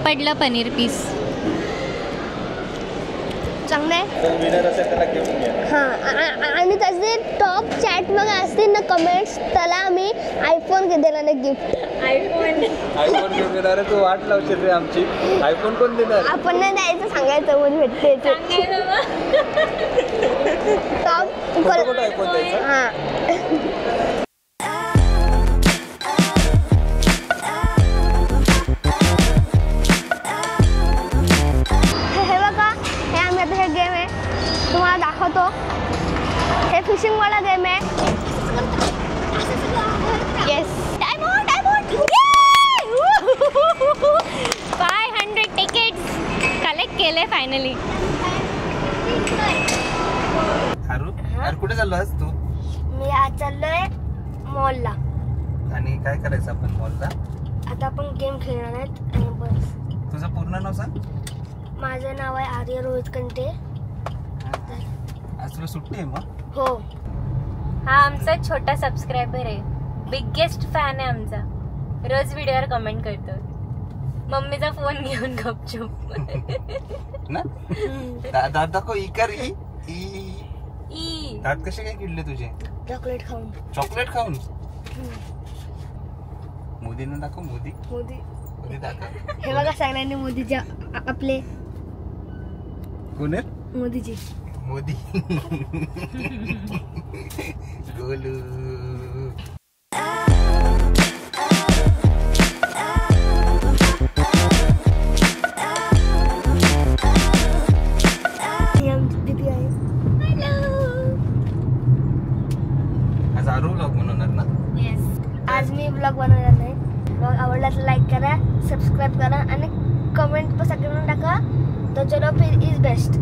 पडलं पनीर पीस. चांगलं आहे. हां आणि त्याचे टॉप चॅट मग असतील ना कमेंट्स त्याला आम्ही आयफोन दिला ना गिफ्ट. आयफोन घेऊन देणार तू वाट लावशील रे आमची. आयफोन कोण देणार? आपण नाही द्यायचं सांगायचं मग भेटते टॉप आयफोन द्यायचा. हां तुम्हाला दाखवतो. हे फिशिंग वाला गेम आहे. येस डायमंड 500 तिकीट्स कलेक्ट केले फायनली. अरे कुठे चाललोस तू? मी आज चाललोय मॉलला. आणि काय करायचं आपण मॉलला? आता आपण गेम खेळणार आहेत आणि बस. तुझं पूर्ण नाव सांग. माझं नाव आहे आर्य रोहित कंटे. आज तुला सुट्टी आहे मग? हो. हा आमचा छोटा सबस्क्रायबर आहे. बिगेस्ट फॅन आहे आमचा. रोज व्हिडिओवर कमेंट करतो. मम्मीचा फोन घेऊन गपचूप ना. दादा दाखव इकर ई दात कसे काय किडले तुझे? चॉकलेट खाऊन. चॉकलेट खाऊन? मोदींना दाखव. मोदी दाखव. हे बघा सगळ्यांनी मोदीचे आपले कोण आहेत? मोदीजी. मोदी गोलू. आज आरो व्लॉग बनवणार ना? आज मी ब्लॉग बनवणार नाही. ब्लॉग आवडला तर लाईक करा, सबस्क्राईब करा आणि कमेंट पण सगळ्यांना टाका. तो चलो फिर is best.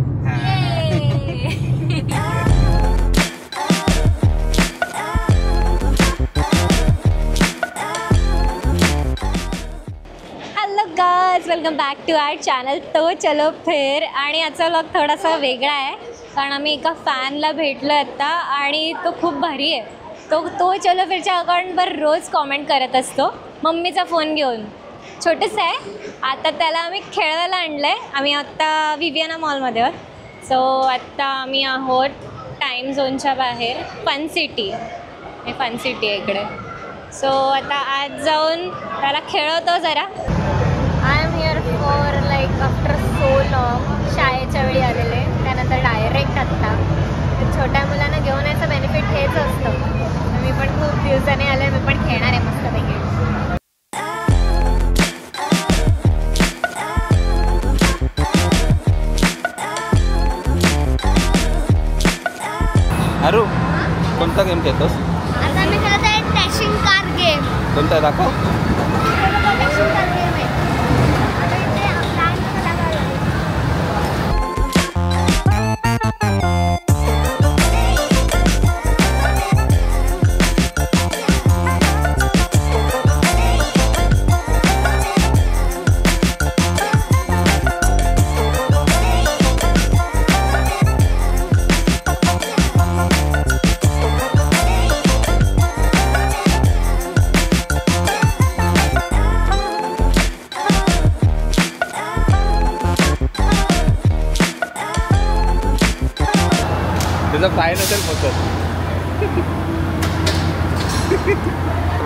Hello guys, welcome back to our channel तो चलो फिर. आणि आजचा व्लॉग थोडासा वेगळा आहे कारण आम्ही एका फॅनला भेटलो आता आणि तो खूप भारी आहे. तो चलो फिरच्या अकाउंटवर रोज कॉमेंट करत असतो मम्मीचा फोन घेऊन. छोटंसं आहे. आता त्याला आम्ही खेळवायला आणलं आहे. आम्ही आत्ता विवियाना मॉलमध्ये आहोत. सो आत्ता आम्ही आहोत टाईम झोनच्या बाहेर. फन सिटी आहे इकडे. सो आता आज जाऊन त्याला खेळवतो जरा. I am here for like after so long. शाळेच्या वेळी आलेले त्यानंतर डायरेक्ट आत्ता. छोट्या मुलांना घेऊन यायचं बेनिफिट हेच असतं. मी पण खूप दिवसाने आले. मी पण खेळणार आहे मस्तपैकी. अरू कोणता गेम खेळतोस? आता मी खेळत आहे डॅशिंग कार गेम. कोणता दाखव. डॅशिंग कार गेम आहे. तुझा पाय नसेल फक्त.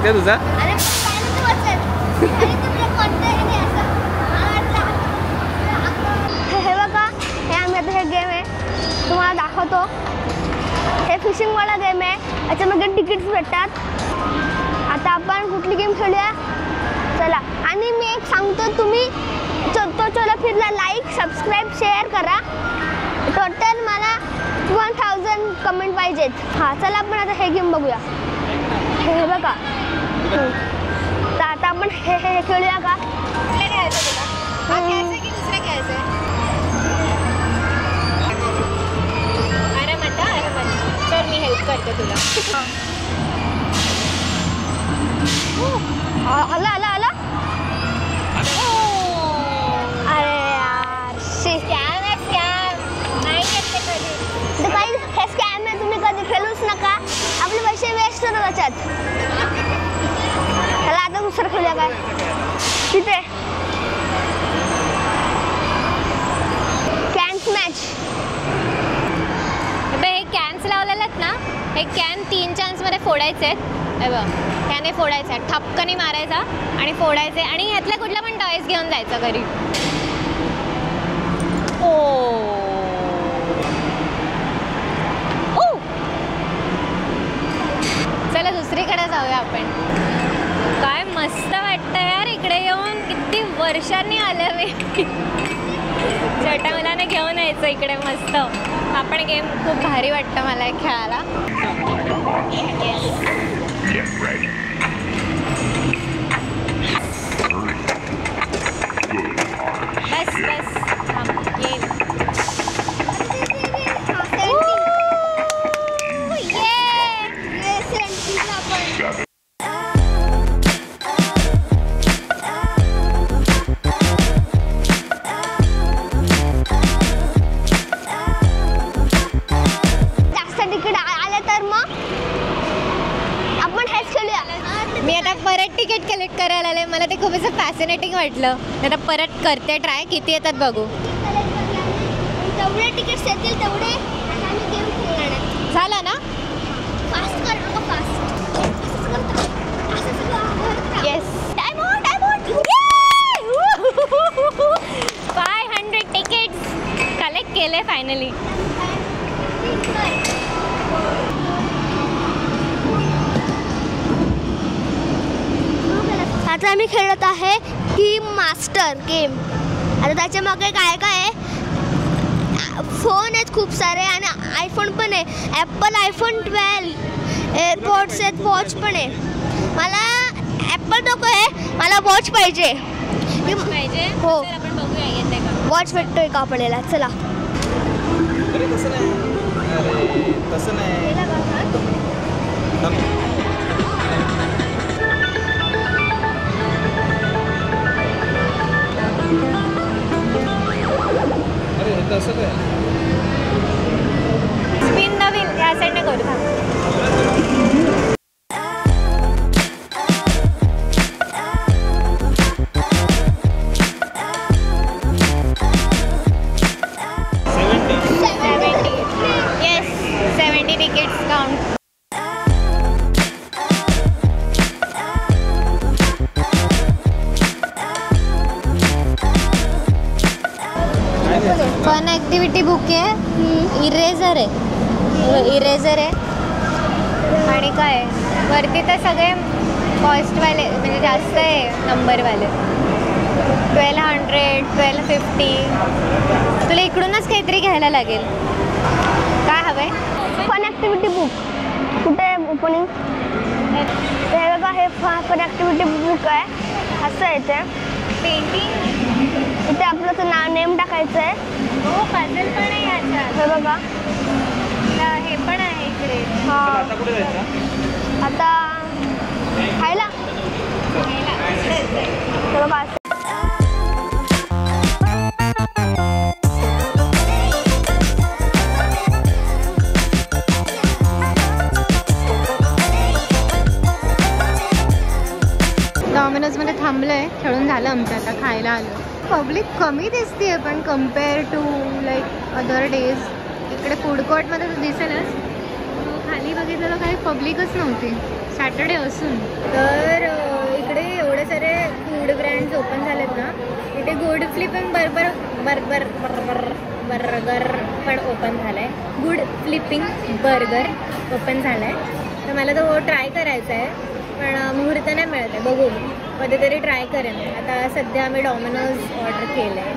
काय तुझा? हे बघा हे आम्ही आता हे गेम आहे तुम्हाला दाखवतो. हे फिशिंग वाला गेम आहे. याच्यामध्ये तिकीट्स भेटतात. आता आपण कुठली गेम खेळूया चला. आणि मी एक सांगतो तुम्ही तो चलो फिरला लाईक सबस्क्राईब शेअर करा. टोटल मला 1000 कमेंट पाहिजेत. हां चला आपण आता हे गेम बघूया. हे बघा तर आता आपण हे खेळूया का? तर मी हेल्प करते तुला. आला आला आला. अरे यार स्कॅम आहे स्कॅम. नाही करते कधी. तर काही हे स्कॅम आहे. तुम्ही कधी खेळूच नका. आपले पैसे वेस्ट होतात त्याच्यात. ह्याला आता दुसरं खेळूया काय तिथे. फोडायचे आहेत हे बघ त्याने फोडायचं आहे ठपकनी मारायचा आणि फोडायचे आणि ह्यातल्या कुठला पण टॉयज घेऊन जायचं घरी ओ चला दुसरीकडे जाऊया आपण काय मस्त वाटतं यार इकडे येऊन किती वर्षांनी आलं मी छोट्या मुलांना घेऊन यायचं इकडे मस्त आपण गेम खूप भारी वाटतं मला हे खेळायला बस बस गेम मी आता परत तिकीट कलेक्ट करायला आले मला ते खूप असं फॅसिनेटिंग वाटलं आता परत करते ट्राय किती येतात बघू तेवढे तिकीट्स येतील तेवढे गेम खेळणार झालं ना फास्ट कर फास्ट येस 500 तिकीट्स कलेक्ट केले फायनली आता आम्ही खेळत आहे टीम मास्टर गेम आता त्याच्या मागे काय काय आहे फोन आहेत खूप सारे आणि आयफोन पण आहे ॲपल आयफोन 12 एअरपॉड्स आहेत वॉच पण आहे मला ॲपल नको आहे मला वॉच पाहिजे हो आपण बघूया येते का वॉच भेटतोय का आपल्याला चला अरे तसं नाही अरे तसं नाही अरे तसं काय स्पिन द व्हील या साईडने करू yes 70 tickets count fun activity book आहे इरेझर आहे आणि काय वरती तर सगळे कॉस्टवाले म्हणजे जास्त आहे नंबरवाले 1200 1250 तुला इकडूनच काहीतरी घ्यायला लागेल काय हवं आहे फन ॲक्टिव्हिटी बुक कुठे ओपनिंग हे बघा हे फन ॲक्टिव्हिटी बुक आहे असं आहे ते पेंटिंग इथे आपलं नेम टाकायचं आहे हो पझल पण आहे याच्यात हे बघा हे पण आहे इकडे हा आता कुठे जायचं आता खायला हे बघा असं डॉमिनोजमध्ये थांबलो आहे खेळून झालं आमचं आता खायला आलो पब्लिक कमी दिसते आहे पण compare to like other days इकडे फूड कोर्टमध्ये तर दिसेलच खाली बघितलं तर काही पब्लिकच नव्हती सॅटर्डे असून तर इकडे एवढे सारे फूड ब्रँड्स ओपन झालेत ना इथे गुड फ्लिपिंग बर्गर पण ओपन झालं आहे गुड फ्लिपिंग बर्गर ओपन झालं आहे तर मला तो ट्राय करायचा आहे पण मुहूर्त नाही मिळत आहे बघू कधीतरी ट्राय करेन आता सध्या आम्ही डॉमिनोज ऑर्डर केलं आहे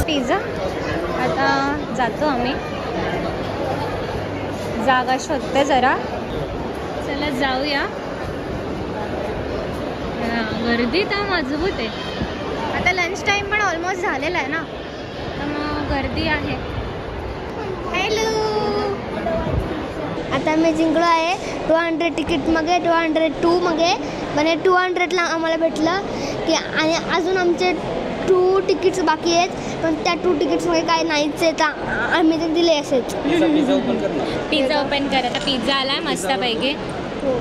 पिझ्झा आता जातो आम्ही जागा शोधते जरा चला जाऊया गर्दी तर मजबूत आहे आता लंच टाइम पण ऑलमोस्ट झालेला आहे ना तर मग गर्दी आहे हॅलो आता मी जिंकलो आहे 200 तिकीट मागे 202 मागे म्हणजे 200ला आम्हाला भेटलं की आणि अजून आमचे 2 तिकीट्स बाकी आहेत पण त्या 2 तिकीट्समध्ये काय नाहीच आहे तर आम्ही ते दिले असेच पिझ्झा ओपन कर आता पिझ्झा आला आहे मस्तपैकी हो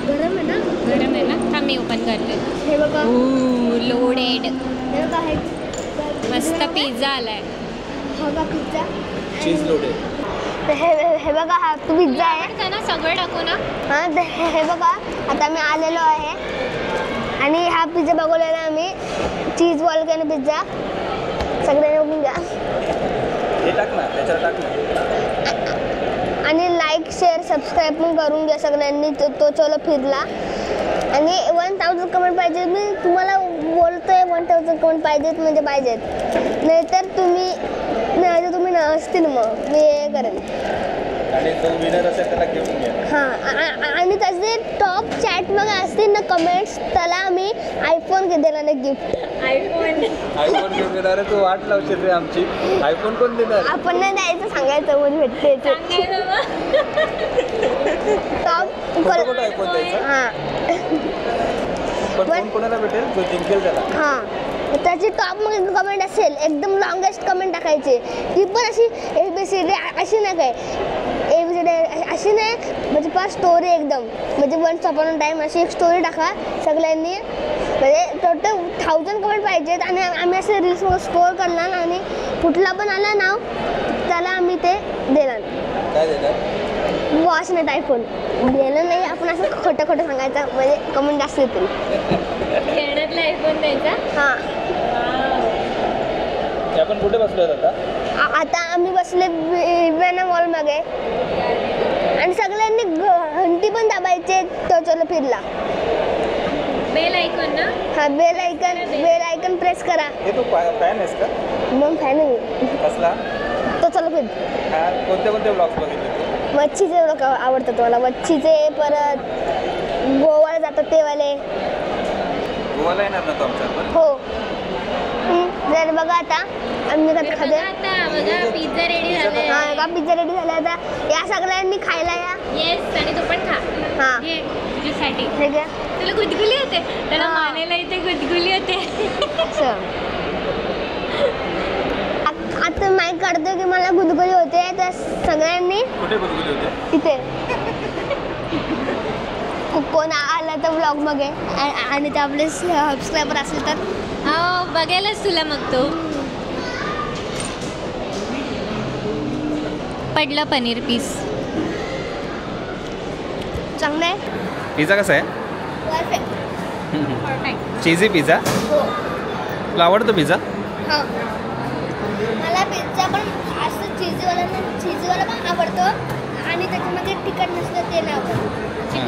गरम आहे ना गरम आहे ना? थांब मी ओपन करते. हे बघा, लोडेड हे बघा, हे मस्त पिझ्झा आलाय. हा बघा पिझ्झा. चीज लोडेड. तर हे बघा, हा तो पिझ्झा आहे. आवडतं ना? सगळं टाकू ना? हां, हे बघा, आता मी आलेलो आहे आणि हा पिझ्झा बघवलेला आम्ही, चीज वॉल्कॅनो पिझ्झा. सगळ्यांनी बघून घ्या हे टाक ना, त्याच्यावर टाक ना. आणि लाईक शेअर सबस्क्राईब पण करून घ्या सगळ्यांनी. तो चलो फिरला. आणि 1000 कमेंट पाहिजे. मी तुम्हाला बोलतोय 1000 कमेंट पाहिजेत म्हणजे पाहिजेत, नाहीतर तुम्ही नसतील मग मी हे करेन. आणि जो विनर असेल त्याला घेऊन घ्या. हां, आणि त्याचे टॉप चॅटमध्ये असतील ना कमेंट्स, त्याला आम्ही आयफोन दिला ना गिफ्ट. आयफोन घेऊन येणार आहे, तू वाट लावशील रे आमची. आयफोन कोण देणार? आपण नाही द्यायचं, सांगायचं ऊन भेटते टॉप. कुठं आयफोन द्यायचा? हां पण कोण कोणाला भेटेल? जो जिंकेल त्याला. हां, त्याची टॉपमध्ये कमेंट असेल, एकदम लॉंगेस्ट कमेंट टाकायची. ती पण अशी ABCD अशी नाही, काय ABCD अशी नाही, म्हणजे पाच स्टोरी एकदम, म्हणजे वन्स अपॉन अ टाईम अशी एक स्टोरी टाका सगळ्यांनी. म्हणजे टोटल 1000 कमेंट पाहिजेत. आणि आम्ही असे रील्समध्ये स्कोर करणार आणि कुठला पण आला नाव त्याला आम्ही ते देणार. काय देणार? वॉच नाही, आयफोन दिलं नाही. आपण असं खोटं सांगायचं, म्हणजे कमेंट जास्त येतील. खेळण्यातला आयफोन द्यायचा. हां, आपण कुठे बसलो आता? आता आम्ही बसले विवेना मॉलमध्ये आणि सगळ्यांनी घंटी पण दाबायचे. तो चलो फिरला. बेल आयकॉन ना? हा, बेल आयकन प्रेस करा. हे तू फॅन आहेस का? मग फॅन आहे मी. कसला? तो चलो फिर. कोणते ब्लॉग्स बघितले? मच्छीचे लोक आवडतात मला. मच्छीचे, परत गोवाला जातात ते वाले. गोवाला येणार ना तो आमच्या? हो. जर बघा आता आम्ही बघा पिझ्झा रेडी झालाय. हां, का पिझ्झा रेडी झाला. आता या सगळ्यांनी खायला या. येस, आणि तू पण खा. हां, घे तुझ्यासाठी. हे घ्या. तुला गुदगुली होते, त्याला हां. मानेला इथे गुदगुली होते. आता माईक काढतोय की मला गुदगुली होते, तर सगळ्यांनी कुठे गुदगुली होते? तिथे कोण आलं तर ब्लॉगमध्ये आणि ते आपले सबस्क्रायबर असेल तर हो, बघायलाच तुला मग तो. पडलं पनीर पीस. चांगलं आहे. पिझ्झा कसा आहे? परफेक्ट. चीजी पिझ्झा? हो. तुला आवडतो पिझ्झा? हां, मला पिझ्झा पण असं चीजवाला पण आवडतो. आणि त्याच्यामध्ये तिखट नसतं ते नाही आवडत. चिकन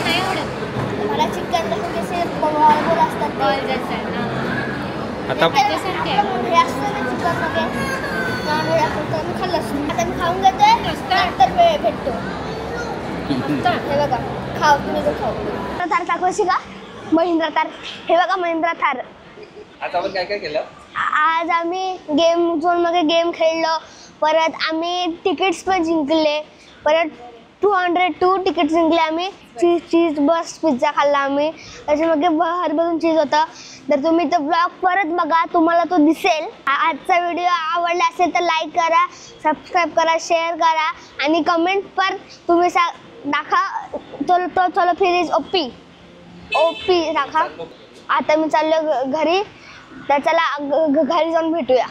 नाही आवडत मला चिकन कसे बॉल असतात बॉल जास्त आहे. आता त्याच्यासारखे आहे. हे असतं ना चिकनमध्ये नॉनव्हेज असतं, तर मी खाल्लं असतं. आता मी खाऊन घेतोय, नंतर वेळ भेटतो. हे बघा, खाऊ तुम्ही तो खाऊ. थार दाखवायची का? महिंद्रा थार. हे बघा महिंद्रा थार. आता आपण काय केलं? आज आम्ही गेम झोनमध्ये गेम खेळलो. परत आम्ही तिकीट्स पण जिंकले. परत 202 तिकीट जिंकले आम्ही. चीज बस पिझ्झा खाल्ला आम्ही. त्याच्यामध्ये भरभरून चीज होतं. तर तुम्ही तो ब्लॉग परत बघा, तुम्हाला तो दिसेल. आजचा व्हिडिओ आवडला असेल तर लाईक करा, सबस्क्राईब करा, शेअर करा आणि कमेंट पर तुम्ही दाखवा तो चलो फिर इज ओपी दाखवा. आता मी चाललो घरी, तर चला घरी जाऊन भेटूया.